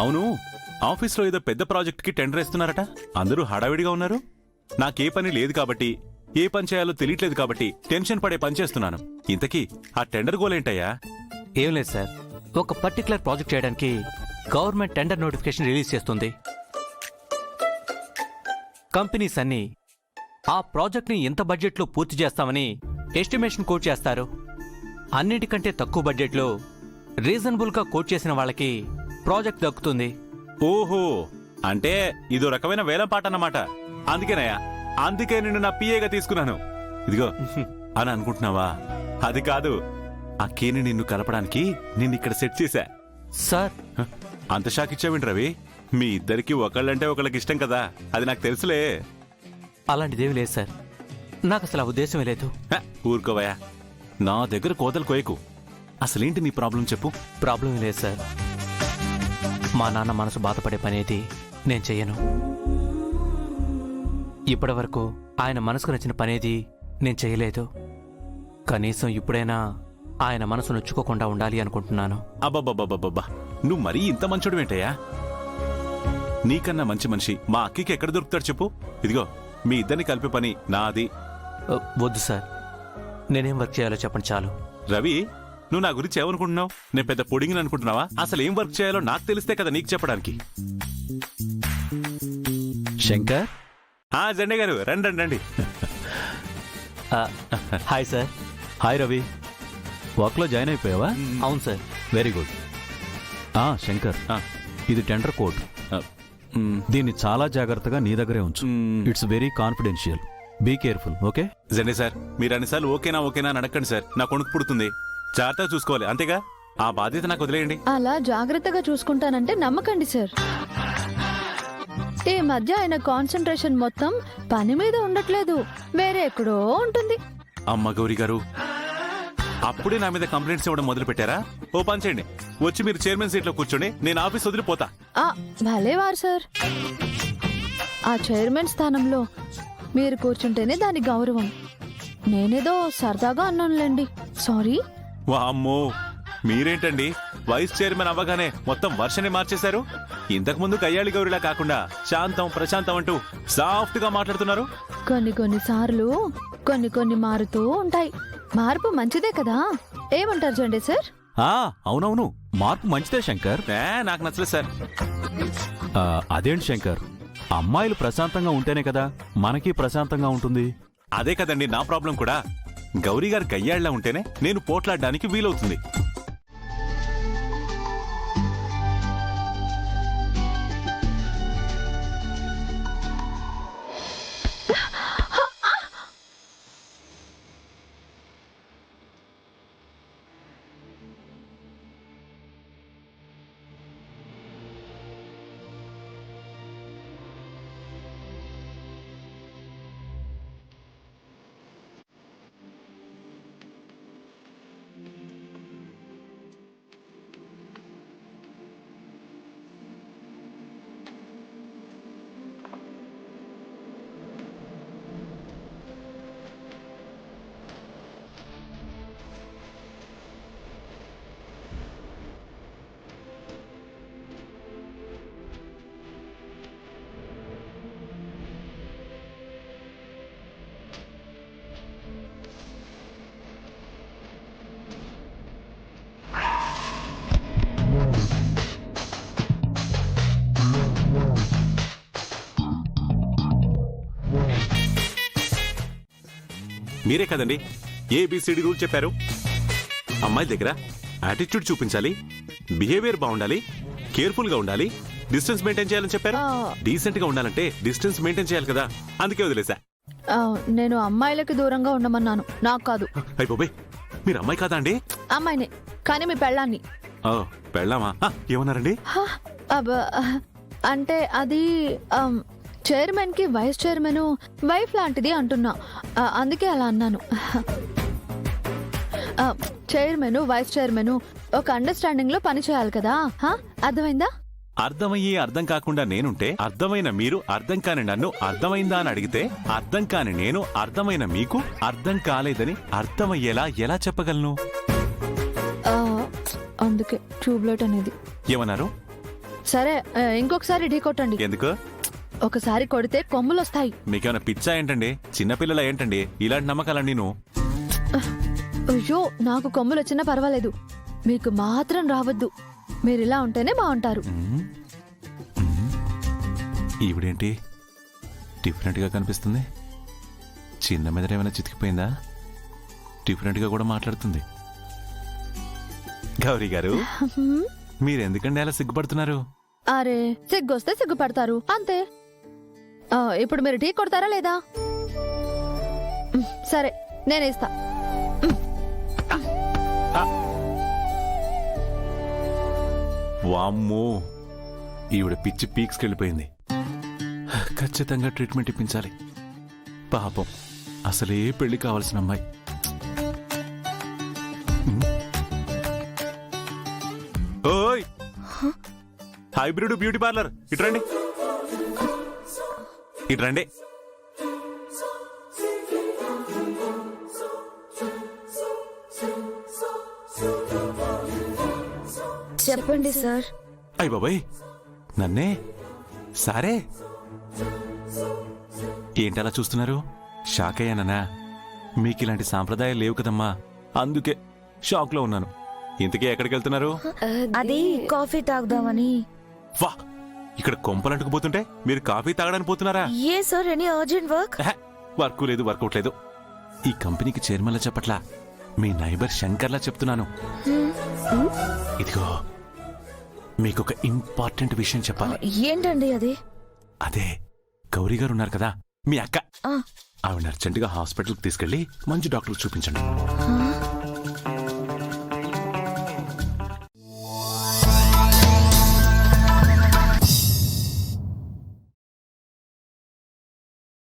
అవును, ఆఫీస్లో ఏదో పెద్ద ప్రాజెక్ట్కి టెండర్ వేస్తున్నారట. అందరూ హడావిడిగా ఉన్నారు. నాకే పని లేదు కాబట్టి, ఏ పని చేయాలో తెలియట్లేదు కాబట్టి టెన్షన్ పడే పని చేస్తున్నాను. ఇంతకీ ఆ టెండర్ గోలేంటయ్యా? ఏం లేదు సార్, ఒక పర్టికులర్ ప్రాజెక్ట్ చేయడానికి గవర్నమెంట్ టెండర్ నోటిఫికేషన్ రిలీజ్ చేస్తుంది. కంపెనీస్ అన్నీ ఆ ప్రాజెక్ట్ని ఎంత బడ్జెట్లో పూర్తి చేస్తామని ఎస్టిమేషన్ కోట్ చేస్తారు. అన్నిటికంటే తక్కువ బడ్జెట్లో రీజనబుల్గా కోట్ చేసిన వాళ్ళకి ప్రాజెక్ట్ దక్కుతుంది. ఓహో, అంటే ఇదో రకమైన వేలం పాట అన్నమాట. అందుకే నిన్ను నా పిఏగా తీసుకున్నాను. ఇదిగో అని అనుకుంటున్నావా? అది కాదు, ఆ కేని నిన్ను కలపడానికి నిన్నిక్కడ సెట్ చేశా. సార్, అంత షాక్ ఇచ్చావేంటి రవి? మీ ఇద్దరికి ఒకళ్ళంటే ఒకళ్ళకి ఇష్టం కదా, అది నాకు తెలుసులే. అలాంటిదేమీ లేదు సార్, నాకు అసలు ఆ ఉద్దేశమే లేదు. ఊరుకోవయా, నా దగ్గర కోతలు కోయకు. అసలేంటి నీ ప్రాబ్లం చెప్పు. ప్రాబ్లం లేదు సార్, మా నాన్న మనసు బాధపడే పనేది నేను చెయ్యను. ఇప్పటి వరకు ఆయన మనసుకు నచ్చిన పనేది నేను చేయలేదు. కనీసం ఇప్పుడైనా ఆయన మనసు నొచ్చుకోకుండా ఉండాలి అనుకుంటున్నాను. అబ్బబ్బబ్బబ్బబ్బా, నువ్వు మరీ ఇంత మంచోడు ఏంటయ్యా? నీకన్నా మంచి మనిషి మా అక్కికి ఎక్కడ దొరుకుతాడు చెప్పు. ఇదిగో, మీ ఇద్దరిని కలిపే పని నాది. వద్దు సార్, నేనేం వర్క్ చేయాలో చెప్పండి చాలు. రవి, నువ్వు నా గురించి ఏమనుకుంటున్నావు? నేను పెద్ద పొడింగిని అనుకుంటున్నావా? అసలు ఏం వర్క్ చేయాలో నాకు తెలిస్తే కదా నీకు చెప్పడానికి. శంకర్, జెండే గారు, రండి రండి రండి. Hi sir. హాయ్ రవి, వర్క్లో జాయిన్ అయిపోయావా? అవును సార్. Very good. శంకర్, ఇది టెండర్ కోడ్. దీన్ని చాలా జాగ్రత్తగా నీ దగ్గరే ఉంచు. It's very confidential. Be careful, okay? Zende sir, మీరు అన్నిసార్లు ఓకేనా ఓకేనా అని అడగండి సార్. నా కొనుక్కు పుడుతుంది. జాగ్రత్తగా చూసుకోవాలి, అంతేగా? ఆ బాధ్యత నాకు వదిలేయండి. అలా జాగ్రత్తగా చూసుకుంటానంటే నమ్మకండి సార్. ఈ మధ్య ఆయన కాన్సంట్రేషన్ మొత్తం పని మీద ఉండట్లేదు, వేరే ఎక్కడో ఉంటుంది. అమ్మ గౌరీ గారు, అప్పుడే నా మీద కంప్లైంట్స్ ఇవ్వడం మొదలు పెట్టారా? ఓ పని చేయండి, వచ్చి మీరు చైర్మన్ సీట్లో కూర్చోండి, నేను ఆఫీస్ వదిలిపోతా. భలేవారు సార్. ఆ చైర్మన్ స్థానంలో మీరు కూర్చుంటేనే దాని గౌరవం. నేనేదో సరదాగా అన్నానులేండి, సారీ. వామ్మో, మీరేంటండి వైస్ చైర్మన్ అవ్వగానే మొత్తం వర్షనే మార్చేశారు? ఇంతకు ముందు కయ్యాళి గౌరిలా కాకుండా శాంతం ప్రశాంతం అంటూ సాఫ్ట్ గా మాట్లాడుతున్నారు. కొన్ని సార్లు కొన్ని మారుతూ ఉంటాయి. మార్పు మంచిదే కదా, ఏమంటారు జెండే సార్? అవునవును, మార్పు మంచిదే శంకర్. నాకు నచ్చలేదు సార్. అదేంటి శంకర్, అమ్మాయిలు ప్రశాంతంగా ఉంటేనే కదా మనకి ప్రశాంతంగా ఉంటుంది. అదే కదండి నా ప్రాబ్లం కూడా. గౌరీ గారు కయ్యాళ్లా ఉంటేనే నేను పోట్లాడడానికి వీలవుతుంది. మీరే కదండి ఏబిసిడి రూల్ చెప్పారు. అమ్మాయి దగ్గర యాటిట్యూడ్ చూపించాలి, బిహేవియర్ బాగుండాలి, కేర్ఫుల్ గా ఉండాలి, డిస్టెన్స్ మెయింటైన్ చేయాలని చెప్పారు. డీసెంట్ గా ఉండాలంటే డిస్టెన్స్ మెయింటైన్ చేయాలి కదా, అందుకే వదిలేసా. నేను అమ్మాయిలకి దూరంగా ఉండమన్నాను, నాకు కాదు. అయిపోయి, మీరు అమ్మాయి కాదా అండి? అమ్మాయినే, కానీ మీ పెళ్ళాన్ని. పెళ్ళామా? ఏమన్నారండి? అంటే అది చైర్మన్ కి వైస్ చైర్మన్ వైఫ్ లాంటిది అంటున్నా, అందుకే అలా అన్నాను. చైర్మన్ వైస్ చైర్మన్ ఒక అండర్స్టాండింగ్ లో పని చేయాలి కదా, అర్థమైందా? అర్థమయ్యి అర్థం కాకుండా నేనుంటే అర్థమైన మీరు అర్థం కాని నన్ను అర్థమైందా అని అడిగితే అర్థం కాని నేను అర్థమైన మీకు అర్థం కాలేదని అర్థమయ్యేలా ఎలా చెప్పగలను? అందుకే ట్యూబ్లైట్ అనేది. ఏమన్నారు? సరే ఇంకొకసారి ఢీ కొట్టండి. ఎందుకు? ఒకసారి కొడితే కొమ్ములు వస్తాయి. మీకేమైనా పిచ్చా ఏంటండి? చిన్నపిల్లల ఏంటండి ఇలాంటి నమ్మకాలండి నువ్వు? అయ్యో నాకు కొమ్ములు వచ్చినా పర్వాలేదు, మీకు మాత్రం రావద్దు. మీరు ఇలా ఉంటేనే బాగుంటారు. ఈవిడేంటి డిఫరెంట్గా కనిపిస్తుంది? చిన్న మెదడు ఏమైనా చితికిపోయిందా? డిఫరెంట్గా కూడా మాట్లాడుతుంది. గౌరీ గారు, మీరెందుకండి అలా సిగ్గుపడుతున్నారు? అరే సిగ్గొస్తే సిగ్గుపడతారు అంతే. ఇప్పుడు మీరు టీ కొడతారా లేదా? సరే నేనే ఇస్తా. వామ్మో, ఈవిడ పిచ్చి పీక్స్కి వెళ్ళిపోయింది. ఖచ్చితంగా ట్రీట్మెంట్ ఇప్పించాలి. పాపం అసలే పెళ్లి కావాల్సిన అమ్మాయి. ఓయ్, హైబ్రిడ్ బ్యూటీ పార్లర్ ఇట్రండి, ఇట్రండి. చెప్పండి సార్. అయ్య బాబాయ్, నన్నే సారే. ఏంటలా చూస్తున్నారు? షాక్ అయ్యానన్నా. మీకు ఇలాంటి సాంప్రదాయాలు లేవు కదమ్మా, అందుకే షాక్లో ఉన్నాను. ఇంతకీ ఎక్కడికి వెళ్తున్నారు? అది కాఫీ తాగుదామని. వా, ఇక్కడ కొంపలంటుకుపోతుంటే మీరు కాఫీ తాగడానికి పోతున్నారా? ఏ sir, any urgent work? Work లేదు, వర్కౌట్ లేదు. ఈ కంపెనీకి చైర్మన్లా చెప్పట్లా, మీ నైబర్ శంకర్లా చెప్తున్నాను. ఇదిగో మీకొక ఇంపార్టెంట్ విషయం చెప్పాలి. ఏంటండి అది? అదే గౌరీ గారు ఉన్నారు కదా, మీ అక్క. ఆ. ఆవిడ అర్జెంటుగా హాస్పిటల్కి తీసుకెళ్లి మంచి డాక్టర్కి చూపించండి. ఆ?